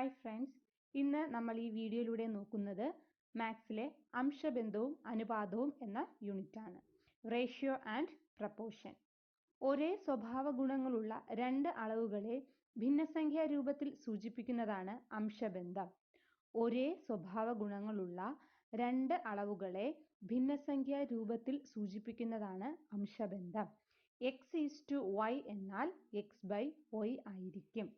Hi friends, ഇന്ന് നമ്മൾ ഈ വീഡിയോയിലൂടെ നോക്കുന്നത് മാത്സിലെ അംശബന്ധവും അനുപാതവും എന്ന യൂണിറ്റാണ്. Ratio and proportion. ഒരേ സ്വഭാവ ഗുണങ്ങളുള്ള രണ്ട് അളവുകളെ ഭിന്നസംഖ്യാ രൂപത്തിൽ സൂചിപ്പിക്കുന്നതാണ് അംശബന്ധം. ഒരേ സ്വഭാവ ഗുണങ്ങളുള്ള രണ്ട് അളവുകളെ ഭിന്നസംഖ്യാ രൂപത്തിൽ സൂചിപ്പിക്കുന്നതാണ് അംശബന്ധം. x:y എന്നാൽ x/y ആയിരിക്കും.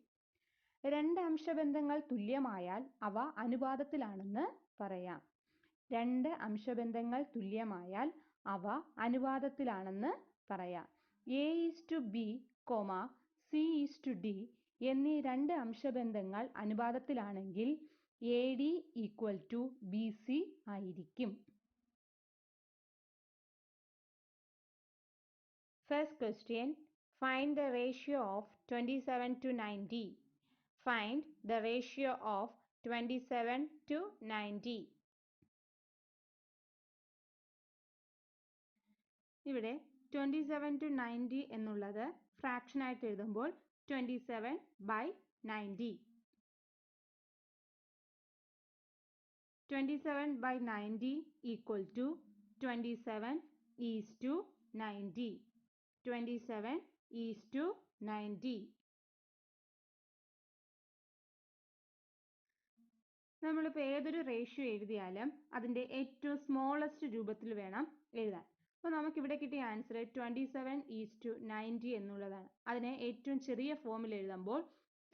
രണ്ട് അംശബന്ധങ്ങൾ തുല്യമായാൽ അവ അനുപാതത്തിലാണെന്ന് പറയാം. രണ്ട് അംശബന്ധങ്ങൾ തുല്യമായാൽ അവ അനുപാതത്തിലാണെന്ന് പറയാം. a:b, c:d എന്നീ രണ്ട് അംശബന്ധങ്ങൾ അനുപാതത്തിലാണെങ്കിൽ AD = BC ആയിരിക്കും. First question, find the ratio of 27 to 90. Find the ratio of 27 to 90. ഇവിടെ 27 to 90 എന്നുള്ളത് ഫ്രാക്ഷൻ ആയിട്ട് എഴുതുമ്പോൾ 27/90. 27/90 = 27:90. 27:90. നമ്മളിപ്പോൾ ഏതൊരു റേഷ്യോ എഴുതിയാലും അതിൻ്റെ ഏറ്റവും സ്മോളസ്റ്റ് രൂപത്തിൽ വേണം എഴുതാൻ. അപ്പോൾ നമുക്കിവിടെ കിട്ടിയ ആൻസർ 27:90 എന്നുള്ളതാണ്. അതിനെ ഏറ്റവും ചെറിയ ഫോമിൽ എഴുതുമ്പോൾ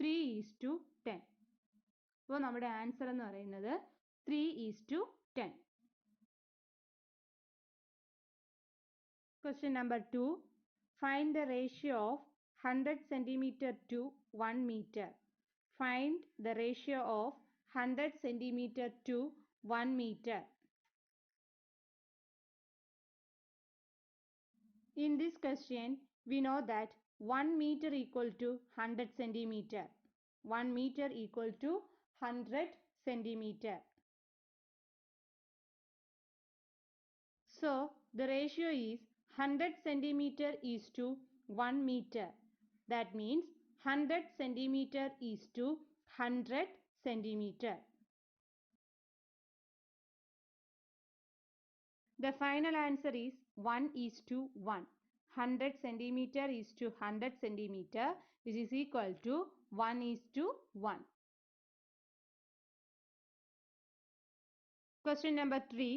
3:10. അപ്പോൾ നമ്മുടെ ആൻസർ എന്ന് പറയുന്നത് 3:10. Question number 2. Find the ratio of 100 centimeter to 1 meter. Find the ratio of 100 centimeter to 1 meter. In this question, we know that 1 meter equal to 100 centimeter. 1 meter equal to 100 centimeter. So, the ratio is 100 centimeter is to 1 meter. That means 100 centimeter is to 100 centimeter. The final answer is 1:1. 100 centimeter is to 100 centimeter, which is equal to 1:1. Question number 3.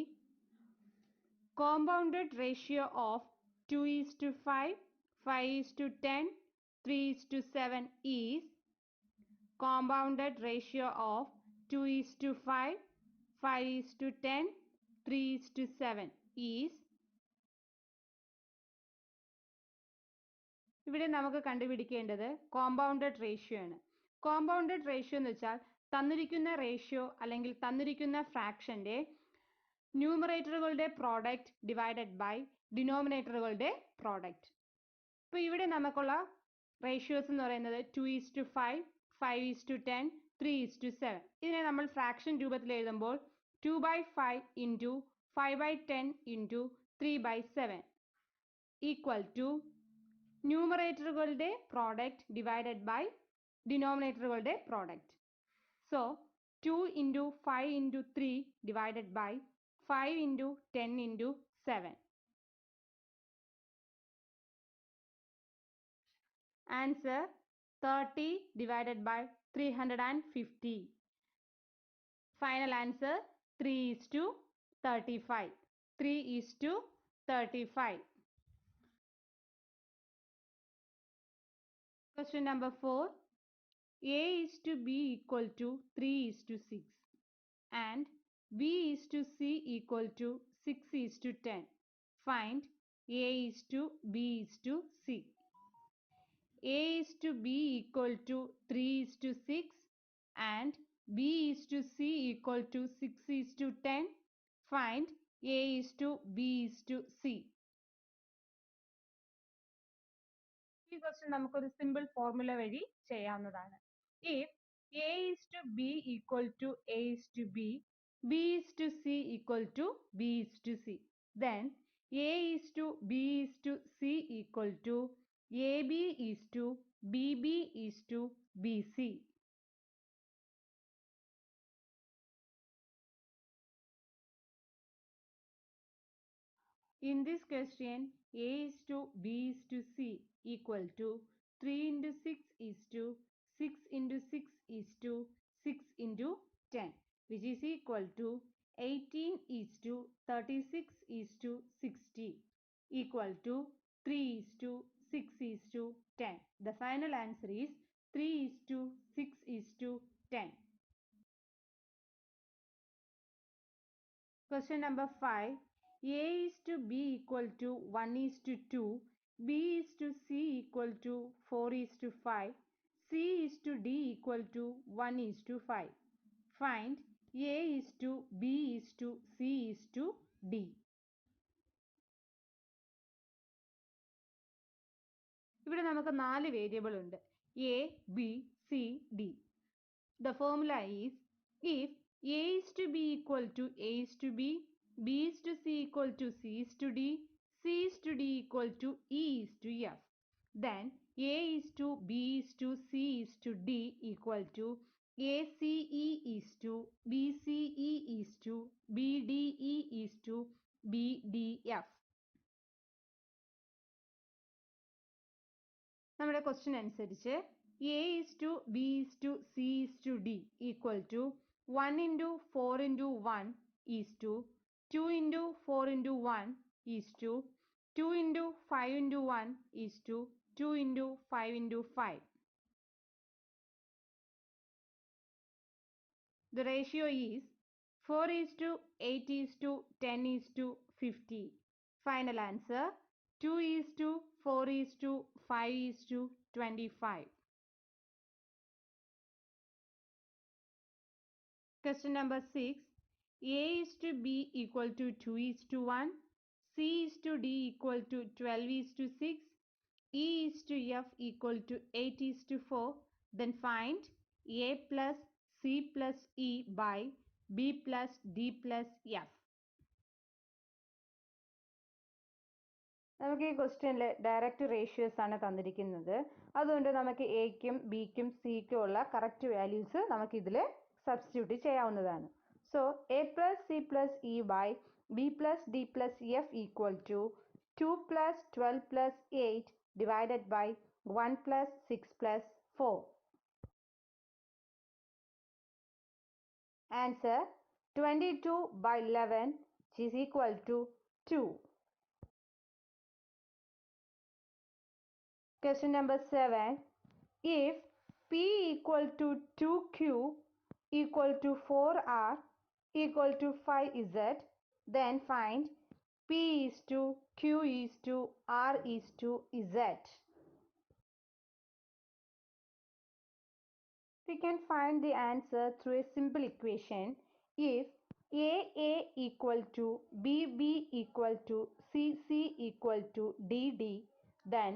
Compounded ratio of 2:5, 5:10, 3:7 is. Compounded ratio of 2:5, 5:10, 3:7 is. ഇവിടെ നമുക്ക് കണ്ടുപിടിക്കേണ്ടത് compounded ratio ആണ്. Compounded ratio എന്ന് വെച്ചാൽ തന്നിരിക്കുന്ന ratio അല്ലെങ്കിൽ തന്നിരിക്കുന്ന ഫ്രാക്ഷന്റെ ന്യൂമറേറ്ററുകളുടെ product divided by ഡിനോമിനേറ്ററുകളുടെ പ്രോഡക്റ്റ്. ഇപ്പോൾ ഇവിടെ നമുക്കുള്ള റേഷ്യോസ് എന്ന് പറയുന്നത് 2:5, 5:10, 3:7. ഇതിനെ നമ്മൾ ഫ്രാക്ഷൻ രൂപത്തിൽ എഴുതുമ്പോൾ 2/5 into 5/10 into 3/7 equal to ന്യൂമറേറ്ററുകളുടെ പ്രോഡക്റ്റ് ഡിവൈഡഡ് ബൈ ഡിനോമിനേറ്ററുകളുടെ product. So 2 into 5 into 3 divided by 5 into 10 into 7. Answer 30 divided by 350. Final answer 3:35. 3:35. Question number 4. A::B equal to 3:6 and B::C equal to 6:10. Find A::B::C. A::B equal to 3:6 and B::C equal to 6:10. Find A::B::C. ഈ question നമുക്കൊരു simple formula വഴി ചെയ്യാവുന്നതാണ്. If A::B equal to A::B, B::C equal to B::C, then A::B::C equal to AB::BB::BC. In this question, A is to B is to C equal to 3 into 6 is to 6 into 6 is to 6 into 10, which is equal to 18 is to 36 is to 60 equal to 3 is to 6 is to 10. The final answer is 3 is to 6 is to 10. Question number 5. A is to B equal to 1 is to 2. B is to C equal to 4 is to 5. C is to D equal to 1 is to 5. Find A is to B is to C is to D. ഇവിടെ നമുക്ക് 4 variable ഉണ്ട്. A, B, C, D. The formula is if A is to B equal to A is to B, B is to C equal to C is to D, C is to D equal to E is to F. Then A is to B is to C is to D equal to ACE is to BCE is to BDE is to BDF. നമ്മുടെ question അനുസരിച്ച് A is to B is to C is to D equal to 1 into 4 into 1 is to 2 into 4 into 1 is to 2 into 5 into 1 is to 2 into 5 into 5. The ratio is 4 is to 8 is to 10 is to 50. Final answer 2 is to 4 is to 5 is to 25. Question number 6. A is to B equal to 2 is to 1. C is to D equal to 12 is to 6. E is to F equal to 8 is to 4. Then find A plus C plus E by B plus D plus F. നമുക്ക് ഈ ക്വസ്റ്റ്യനിൽ direct ratios ആണ് തന്നിരിക്കുന്നത്. അതുകൊണ്ട് നമുക്ക് എക്കും ബിക്കും സിക്കും ഉള്ള correct values നമുക്ക് ഇതിൽ സബ്സ്റ്റിറ്റ്യൂട്ട് ചെയ്യാവുന്നതാണ്. So A plus C plus E by B plus D plus F equal to 2 plus 12 plus 8 divided by 1 plus 6 plus 4. Answer 22 by 11 which is equal to 2. Question number 7. If P equal to 2Q equal to 4R equal to 5Z, then find P is to Q is to R is to Z. We can find the answer through a simple equation. If AA equal to BB equal to CC equal to DD, then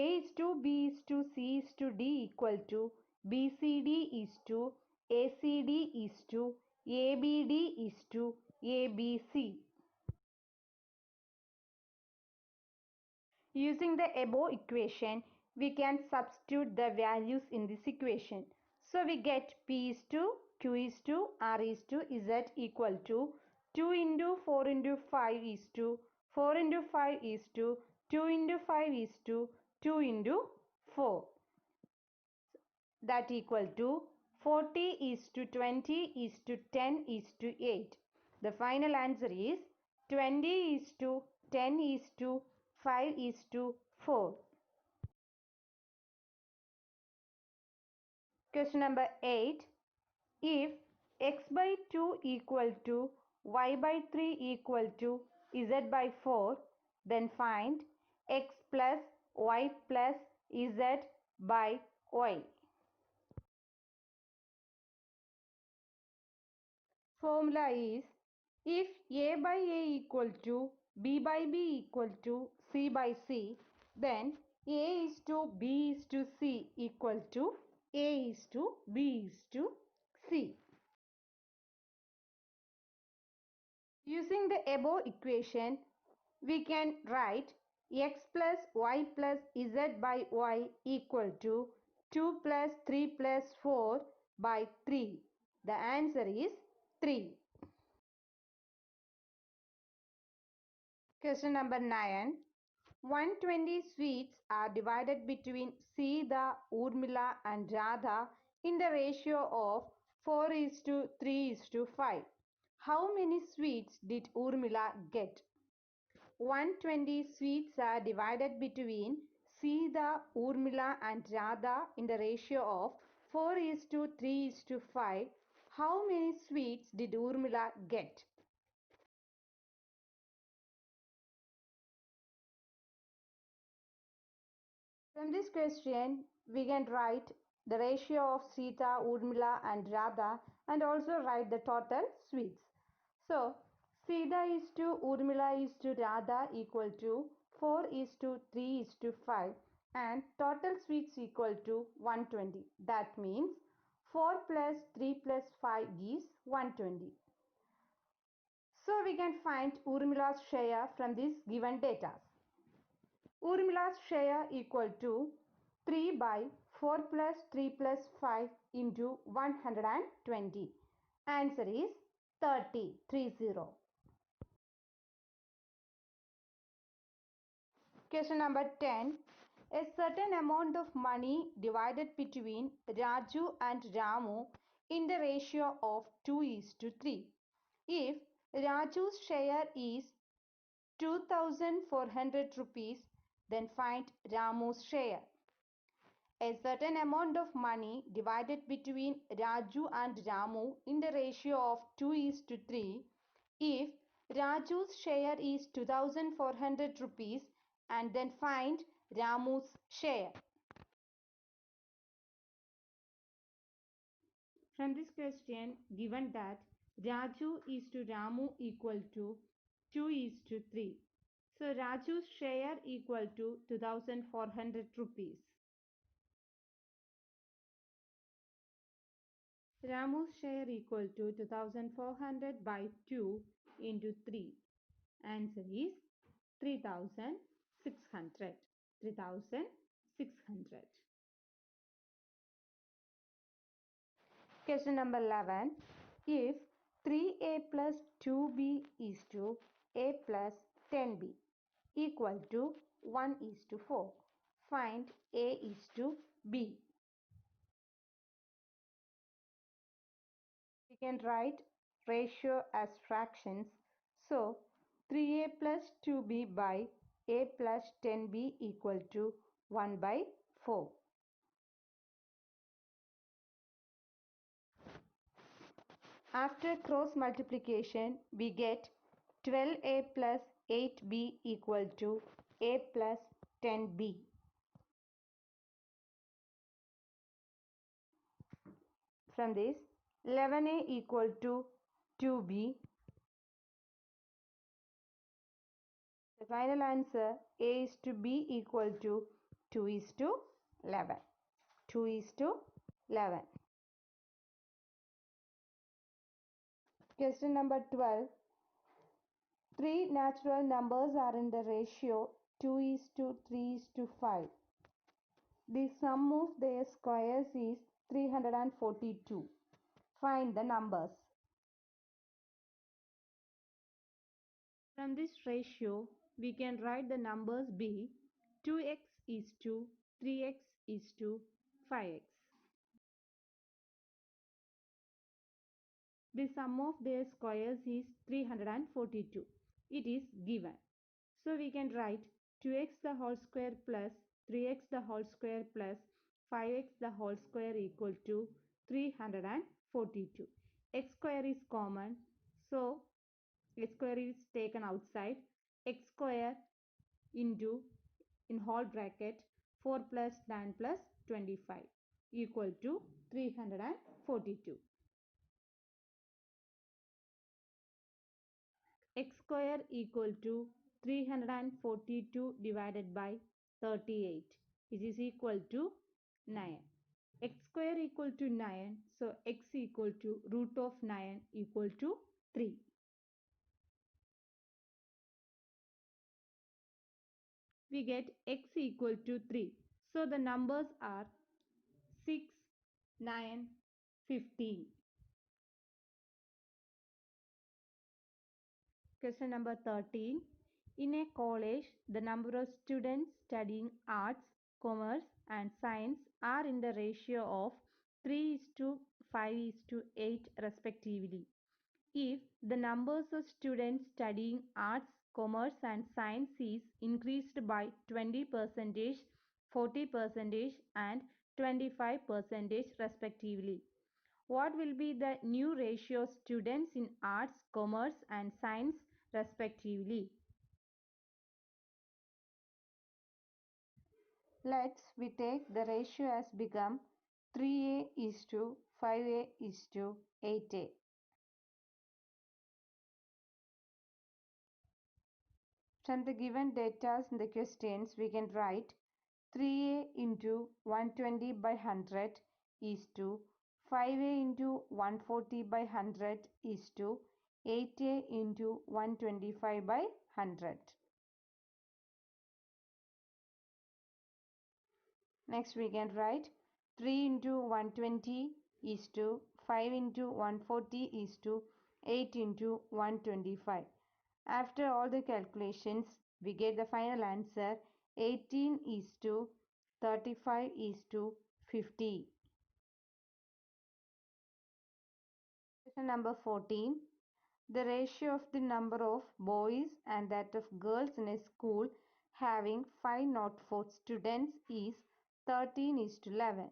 A is to B is to C is to D equal to BCD is to ACD is to ABD is to ABC. Using the above equation, we can substitute the values in this equation. So we get P is to Q is to R is to Z equal to 2 into 4 into 5 is to 4 into 5 is to 2 into 5 is to 2 into 4. That equal to 40 is to 20 is to 10 is to 8. The final answer is 20 is to 10 is to 5 is to 4. Question number 8. If x by 2 equal to y by 3 equal to z by 4, then find x plus y plus z by y. Formula is if a by a equal to b by b equal to c by c, then a is to b is to c equal to a is to b is to c. Using the above equation, we can write x plus y plus z by y equal to 2 plus 3 plus 4 by 3. The answer is 3. Question number 9. 120 sweets are divided between Sita, Urmila and Radha in the ratio of 4 is to 3 is to 5. How many sweets did Urmila get? 120 sweets are divided between Sita, Urmila and Radha in the ratio of 4 is to 3 is to 5. How many sweets did Urmila get? From this question, we can write the ratio of Sita, Urmila and Radha and also write the total sweets. So, Sita is to Urmila is to Radha equal to 4 is to 3 is to 5 and total sweets equal to 120. That means 4 plus 3 plus 5 is 120. So, we can find Urmila's share from this given data. Urmila's share equal to 3 by 4 plus 3 plus 5 into 120. Answer is 30. 30. Question number 10. A certain amount of money divided between Raju and Ramu in the ratio of 2 is to 3. If Raju's share is 2400 rupees, then find Ramu's share. A certain amount of money divided between Raju and Ramu in the ratio of 2 is to 3. If Raju's share is 2400 rupees and then find Ramu's share. From this question, given that Raju is to Ramu equal to 2 is to 3. So Raju's share equal to 2400 rupees. Ramu's share equal to 2400 by 2 into 3. Answer is 3600. 3600. Question number 11. If 3a plus 2b is to a plus 10b equal to 1 is to 4, find a is to b. We can write ratio as fractions. So 3a plus 2b by a plus 10b equal to 1 by 4. After cross multiplication, we get 12a plus 8b equal to a plus 10b. From this, 11a equal to 2b. The final answer a is to b equal to 2 is to 11. 2 is to 11. Question number 12. Three natural numbers are in the ratio 2 is to 3 is to 5. The sum of their squares is 342. Find the numbers. From this ratio, we can write the numbers be 2x is to 3x is to 5x. The sum of their squares is 342. It is given. So we can write 2x the whole square plus 3x the whole square plus 5x the whole square equal to 342. X square is common. So x square is taken outside. X square into in whole bracket 4 plus 9 plus 25 equal to 342. X square equal to 342 divided by 38, which is equal to 9. X square equal to 9, so x equal to root of 9 equal to 3. We get x equal to 3. So the numbers are 6, 9, 15. Question number 13. In a college, the number of students studying arts, commerce, and science are in the ratio of 3 is to 5 is to 8 respectively. If the numbers of students studying arts, commerce, and science is increased by 20%, 40%, and 25% respectively, what will be the new ratio of students in arts, commerce, and science respectively? Let's we take the ratio as become 3a is to 5a is to 8a. From the given data in the questions, we can write 3a into 120 by 100 is to 5a into 140 by 100 is to 8a into 125 by 100. Next we can write 3 into 120 is to 5 into 140 is to 8 into 125. After all the calculations, we get the final answer 18 is to 35 is to 50. Question number 14. The ratio of the number of boys and that of girls in a school having 504 students is 13 is to 11.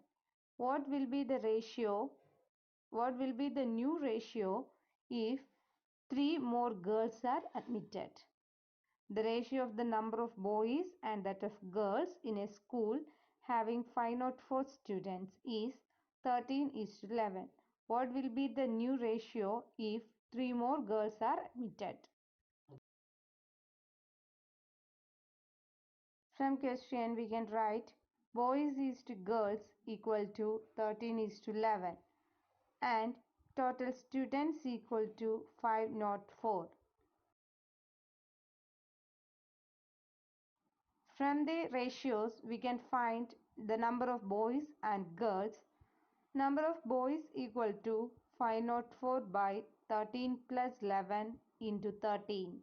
What will be the ratio? What will be the new ratio if 3 more girls are admitted? The ratio of the number of boys and that of girls in a school having 504 students is 13 is to 11. What will be the new ratio if 3 more girls are admitted? From question we can write boys is to girls equal to 13 is to 11 and total students equal to 504. From the ratios, we can find the number of boys and girls. Number of boys equal to 504 by 13 plus 11 into 13.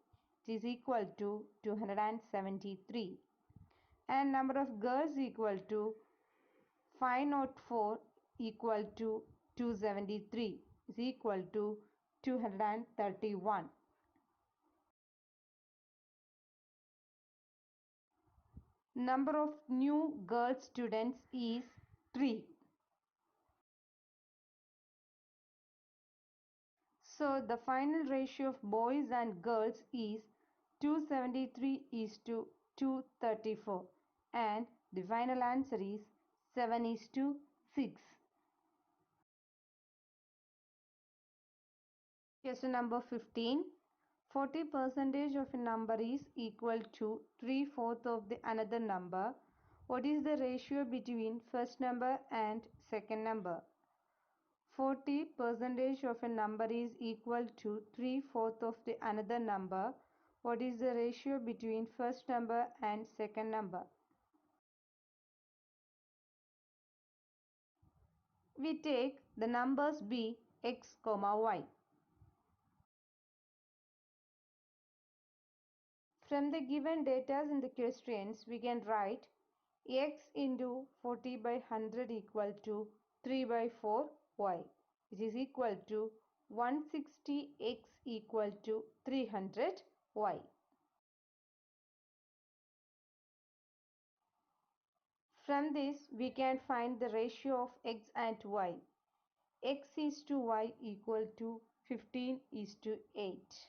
It is equal to 273. And number of girls equal to 504 equal to 273 is equal to 231. Number of new girl students is 3. So the final ratio of boys and girls is 273 is to 234 and the final answer is 7 is to 6. Question number 15. 40 percentage of a number is equal to 3/4 of the another number. What is the ratio between first number and second number? 40 percentage of a number is equal to 3/4 of the another number. What is the ratio between first number and second number? We take the numbers be x, y. From the given data in the questions, we can write x into 40 by 100 equal to 3 by 4 y, which is equal to 160x equal to 300 y. From this, we can find the ratio of x and y. X is to y equal to 15 is to 8.